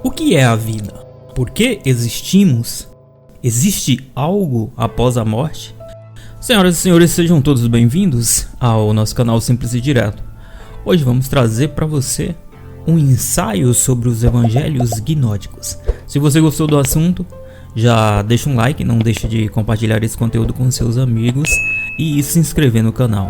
O que é a vida? Por que existimos? Existe algo após a morte? Senhoras e senhores, sejam todos bem-vindos ao nosso canal Simples e Direto. Hoje vamos trazer para você um ensaio sobre os evangelhos gnósticos. Se você gostou do assunto, já deixa um like, não deixe de compartilhar esse conteúdo com seus amigos e se inscrever no canal.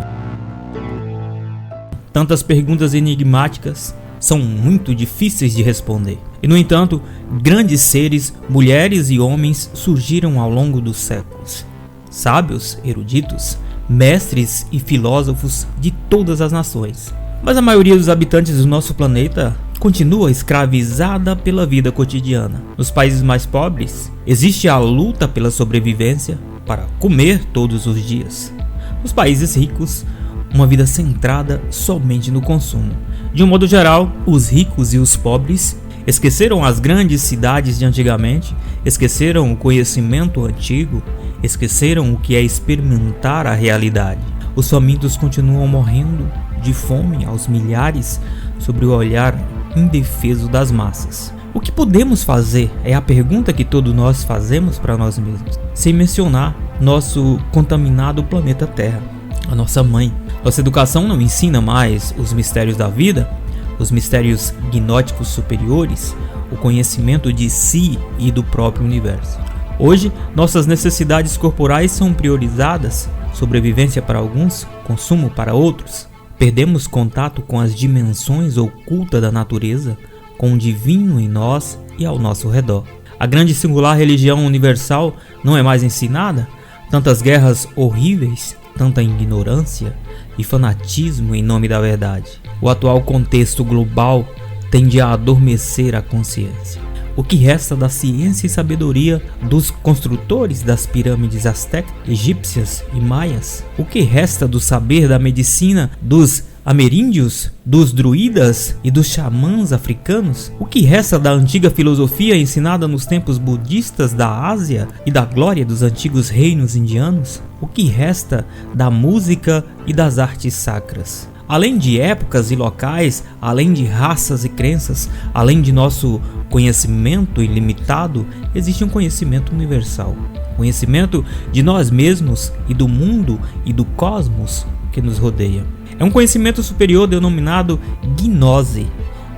Tantas perguntas enigmáticas são muito difíceis de responder. E no entanto, grandes seres, mulheres e homens surgiram ao longo dos séculos. Sábios, eruditos, mestres e filósofos de todas as nações. Mas a maioria dos habitantes do nosso planeta continua escravizada pela vida cotidiana. Nos países mais pobres, existe a luta pela sobrevivência para comer todos os dias. Nos países ricos, uma vida centrada somente no consumo. De um modo geral, os ricos e os pobres esqueceram as grandes cidades de antigamente, esqueceram o conhecimento antigo, esqueceram o que é experimentar a realidade. Os famintos continuam morrendo de fome aos milhares sob o olhar indefeso das massas. O que podemos fazer é a pergunta que todos nós fazemos para nós mesmos, sem mencionar nosso contaminado planeta Terra, a nossa mãe. Nossa educação não ensina mais os mistérios da vida, os mistérios gnósticos superiores, o conhecimento de si e do próprio universo. Hoje, nossas necessidades corporais são priorizadas, sobrevivência para alguns, consumo para outros. Perdemos contato com as dimensões ocultas da natureza, com o divino em nós e ao nosso redor. A grande e singular religião universal não é mais ensinada? Tantas guerras horríveis, tanta ignorância e fanatismo em nome da verdade. O atual contexto global tende a adormecer a consciência. O que resta da ciência e sabedoria dos construtores das pirâmides astecas, egípcias e maias? O que resta do saber da medicina dos ameríndios, dos druidas e dos xamãs africanos? O que resta da antiga filosofia ensinada nos tempos budistas da Ásia e da glória dos antigos reinos indianos? O que resta da música e das artes sacras? Além de épocas e locais, além de raças e crenças, além de nosso conhecimento ilimitado, existe um conhecimento universal. Conhecimento de nós mesmos e do mundo e do cosmos que nos rodeia. É um conhecimento superior denominado gnose,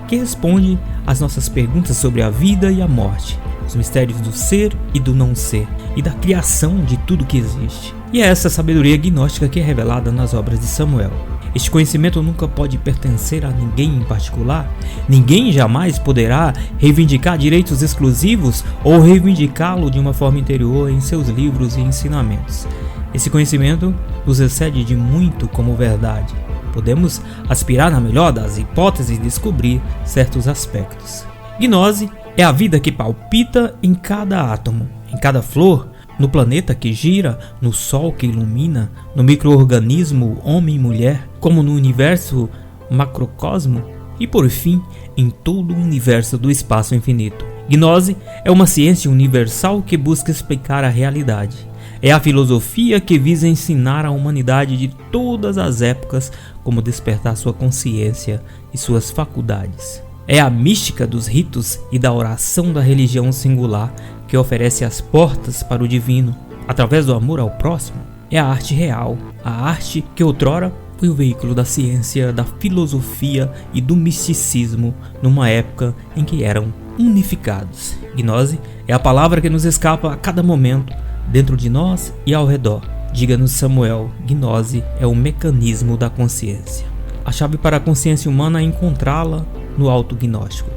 que responde às nossas perguntas sobre a vida e a morte, os mistérios do ser e do não ser, e da criação de tudo que existe. E é essa sabedoria gnóstica que é revelada nas obras de Samuel. Este conhecimento nunca pode pertencer a ninguém em particular. Ninguém jamais poderá reivindicar direitos exclusivos ou reivindicá-lo de uma forma interior em seus livros e ensinamentos. Esse conhecimento nos excede de muito como verdade. Podemos aspirar na melhor das hipóteses e descobrir certos aspectos. Gnose é a vida que palpita em cada átomo, em cada flor, no planeta que gira, no sol que ilumina, no micro-organismo homem e mulher, como no universo macrocosmo e, por fim, em todo o universo do espaço infinito. Gnose é uma ciência universal que busca explicar a realidade. É a filosofia que visa ensinar à humanidade de todas as épocas como despertar sua consciência e suas faculdades. É a mística dos ritos e da oração da religião singular que oferece as portas para o divino, através do amor ao próximo. É a arte real, a arte que outrora foi o veículo da ciência, da filosofia e do misticismo numa época em que eram unificados. Gnose é a palavra que nos escapa a cada momento, dentro de nós e ao redor. Diga-nos Samuel, gnose é o mecanismo da consciência. A chave para a consciência humana é encontrá-la no alto gnóstico.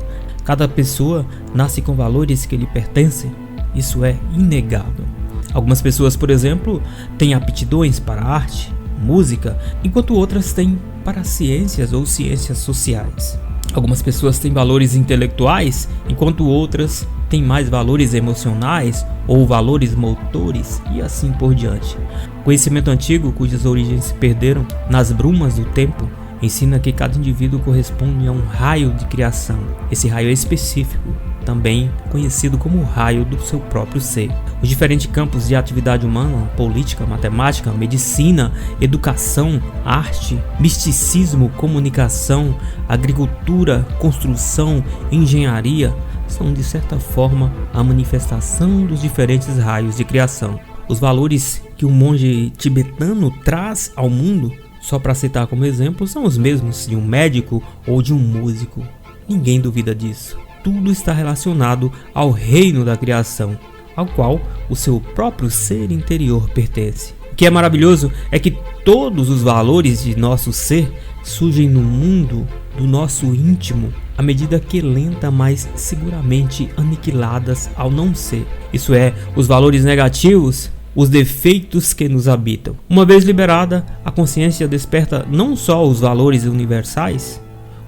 Cada pessoa nasce com valores que lhe pertencem, isso é inegável. Algumas pessoas, por exemplo, têm aptidões para arte, música, enquanto outras têm para ciências ou ciências sociais. Algumas pessoas têm valores intelectuais, enquanto outras têm mais valores emocionais ou valores motores e assim por diante. Conhecimento antigo, cujas origens se perderam nas brumas do tempo, ensina que cada indivíduo corresponde a um raio de criação. Esse raio é específico, também conhecido como o raio do seu próprio ser. Os diferentes campos de atividade humana, política, matemática, medicina, educação, arte, misticismo, comunicação, agricultura, construção, engenharia, são de certa forma a manifestação dos diferentes raios de criação. Os valores que o monge tibetano traz ao mundo, só para citar como exemplo, são os mesmos de um médico ou de um músico. Ninguém duvida disso. Tudo está relacionado ao reino da criação, ao qual o seu próprio ser interior pertence. O que é maravilhoso é que todos os valores de nosso ser surgem no mundo do nosso íntimo à medida que lenta, mas seguramente aniquiladas ao não ser. Isso é, os valores negativos, os defeitos que nos habitam. Uma vez liberada, a consciência desperta não só os valores universais,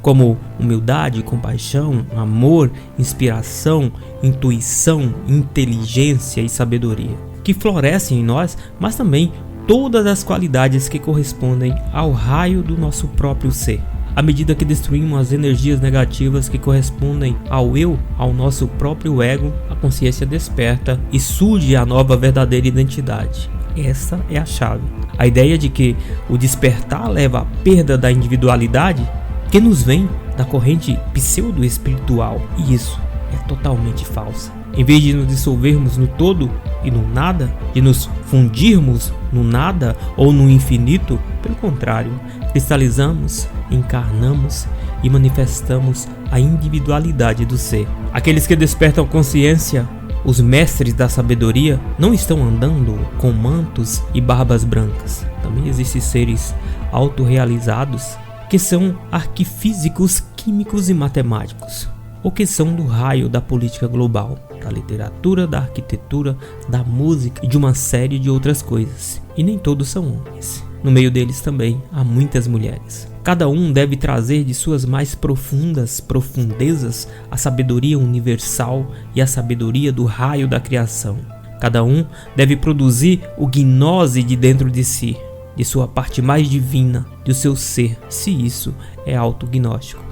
como humildade, compaixão, amor, inspiração, intuição, inteligência e sabedoria, que florescem em nós, mas também todas as qualidades que correspondem ao raio do nosso próprio ser. À medida que destruímos as energias negativas que correspondem ao eu, ao nosso próprio ego, a consciência desperta e surge a nova verdadeira identidade. Essa é a chave. A ideia de que o despertar leva à perda da individualidade, que nos vem da corrente pseudo-espiritual, e isso é totalmente falsa. Em vez de nos dissolvermos no todo e no nada, de nos fundirmos no nada ou no infinito, pelo contrário, cristalizamos, encarnamos e manifestamos a individualidade do ser. Aqueles que despertam consciência, os mestres da sabedoria, não estão andando com mantos e barbas brancas. Também existem seres autorrealizados que são arquifísicos, químicos e matemáticos, ou que são do raio da política global, da literatura, da arquitetura, da música e de uma série de outras coisas. E nem todos são homens. No meio deles também há muitas mulheres. Cada um deve trazer de suas mais profundas profundezas a sabedoria universal e a sabedoria do raio da criação. Cada um deve produzir o gnose de dentro de si, de sua parte mais divina, do seu ser, se isso é autognóstico.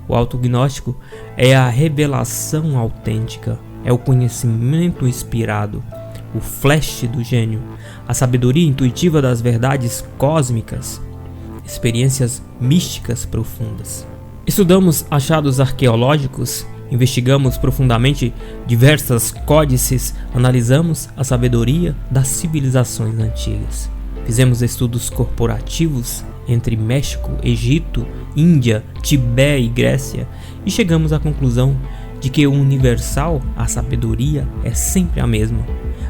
O autognóstico é a revelação autêntica, é o conhecimento inspirado, o flash do gênio, a sabedoria intuitiva das verdades cósmicas, experiências místicas profundas. Estudamos achados arqueológicos, investigamos profundamente diversas códices, analisamos a sabedoria das civilizações antigas. Fizemos estudos corporativos entre México, Egito, Índia, Tibete e Grécia e chegamos à conclusão de que o universal, a sabedoria, é sempre a mesma.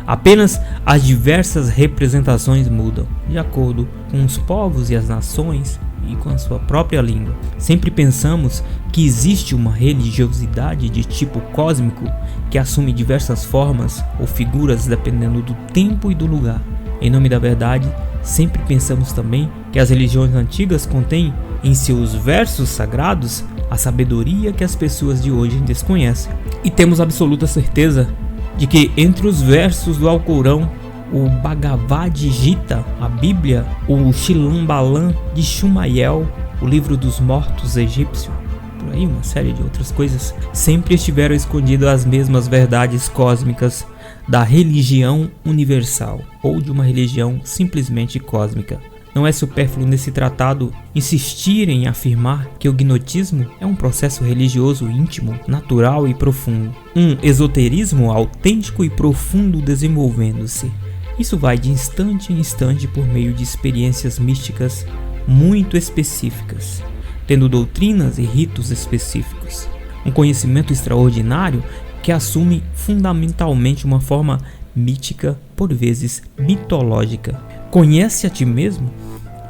Apenas as diversas representações mudam, de acordo com os povos e as nações e com a sua própria língua. Sempre pensamos que existe uma religiosidade de tipo cósmico que assume diversas formas ou figuras dependendo do tempo e do lugar. Em nome da verdade, sempre pensamos também que as religiões antigas contêm em seus versos sagrados a sabedoria que as pessoas de hoje desconhecem. E temos absoluta certeza de que entre os versos do Alcorão, o Bhagavad Gita, a Bíblia, o Shilhambalam de Shumayel, o livro dos mortos egípcio, por aí uma série de outras coisas, sempre estiveram escondidas as mesmas verdades cósmicas da religião universal ou de uma religião simplesmente cósmica. Não é supérfluo nesse tratado insistir em afirmar que o gnotismo é um processo religioso íntimo, natural e profundo, um esoterismo autêntico e profundo desenvolvendo-se. Isso vai de instante em instante por meio de experiências místicas muito específicas, tendo doutrinas e ritos específicos, um conhecimento extraordinário que assume fundamentalmente uma forma mítica, por vezes mitológica. Conhece a ti mesmo?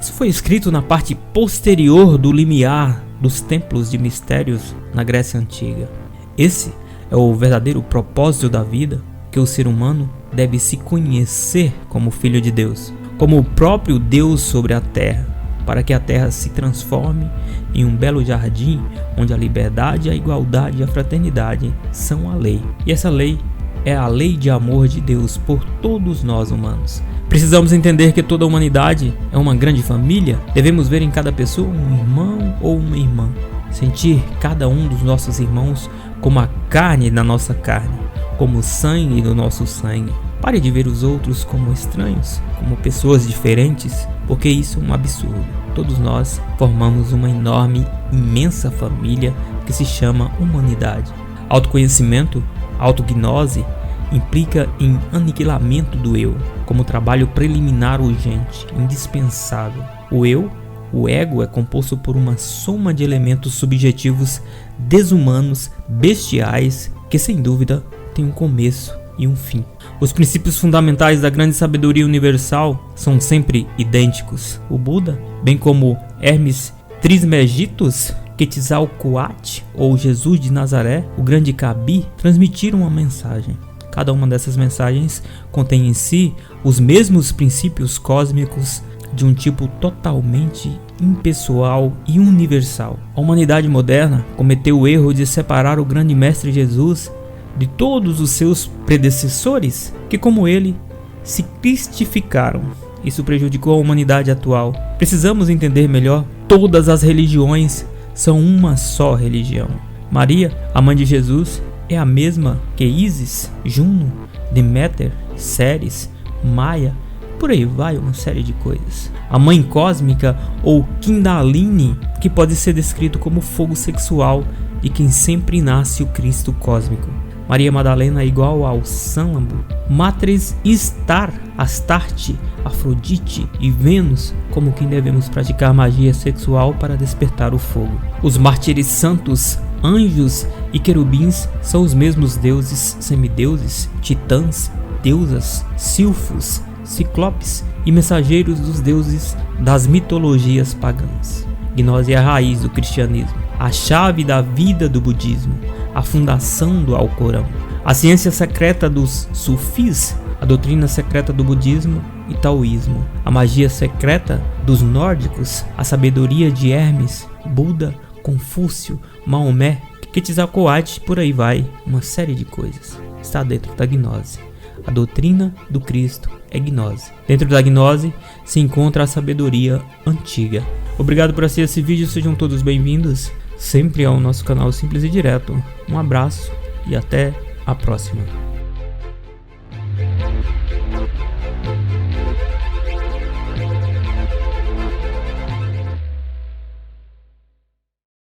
Isso foi escrito na parte posterior do limiar dos templos de mistérios na Grécia Antiga. Esse é o verdadeiro propósito da vida, que o ser humano deve se conhecer como filho de Deus, como o próprio Deus sobre a terra, para que a terra se transforme em um belo jardim onde a liberdade, a igualdade e a fraternidade são a lei. E essa lei é a lei de amor de Deus por todos nós humanos. Precisamos entender que toda a humanidade é uma grande família. Devemos ver em cada pessoa um irmão ou uma irmã. Sentir cada um dos nossos irmãos como a carne da nossa carne, como o sangue do nosso sangue. Pare de ver os outros como estranhos, como pessoas diferentes, porque isso é um absurdo. Todos nós formamos uma enorme, imensa família que se chama humanidade. A Autoconhecimento, autognose, implica em aniquilamento do eu, como trabalho preliminar urgente, indispensável. O eu, o ego, é composto por uma soma de elementos subjetivos, desumanos, bestiais, que sem dúvida tem um começo e um fim. Os princípios fundamentais da grande sabedoria universal são sempre idênticos. O Buda, bem como Hermes Trismegistus, Quetzalcoatl ou Jesus de Nazaré, o grande Kabi, transmitiram uma mensagem. Cada uma dessas mensagens contém em si os mesmos princípios cósmicos de um tipo totalmente impessoal e universal. A humanidade moderna cometeu o erro de separar o grande mestre Jesus de todos os seus predecessores, que como ele se cristificaram. Isso prejudicou a humanidade atual. Precisamos entender melhor: todas as religiões são uma só religião. Maria, a mãe de Jesus, é a mesma que Ísis, Juno, Deméter, Ceres, Maia, por aí vai uma série de coisas. A mãe cósmica ou Kundalini, que pode ser descrito como fogo sexual de quem sempre nasce o Cristo cósmico. Maria Madalena é igual ao Sâlambo, Matres Star, Astarte, Afrodite e Vênus, como quem devemos praticar magia sexual para despertar o fogo. Os mártires santos, anjos e querubins são os mesmos deuses, semideuses, titãs, deusas, silfos, ciclopes e mensageiros dos deuses das mitologias pagãs. Gnose é a raiz do cristianismo, a chave da vida do budismo, a fundação do Alcorão, a ciência secreta dos sufis, a doutrina secreta do budismo e taoísmo, a magia secreta dos nórdicos, a sabedoria de Hermes, Buda, Confúcio, Maomé, Quetzalcoatl, por aí vai, uma série de coisas. Está dentro da gnose. A doutrina do Cristo é gnose. Dentro da gnose se encontra a sabedoria antiga. Obrigado por assistir esse vídeo, sejam todos bem-vindos sempre ao nosso canal Simples e Direto. Um abraço e até a próxima.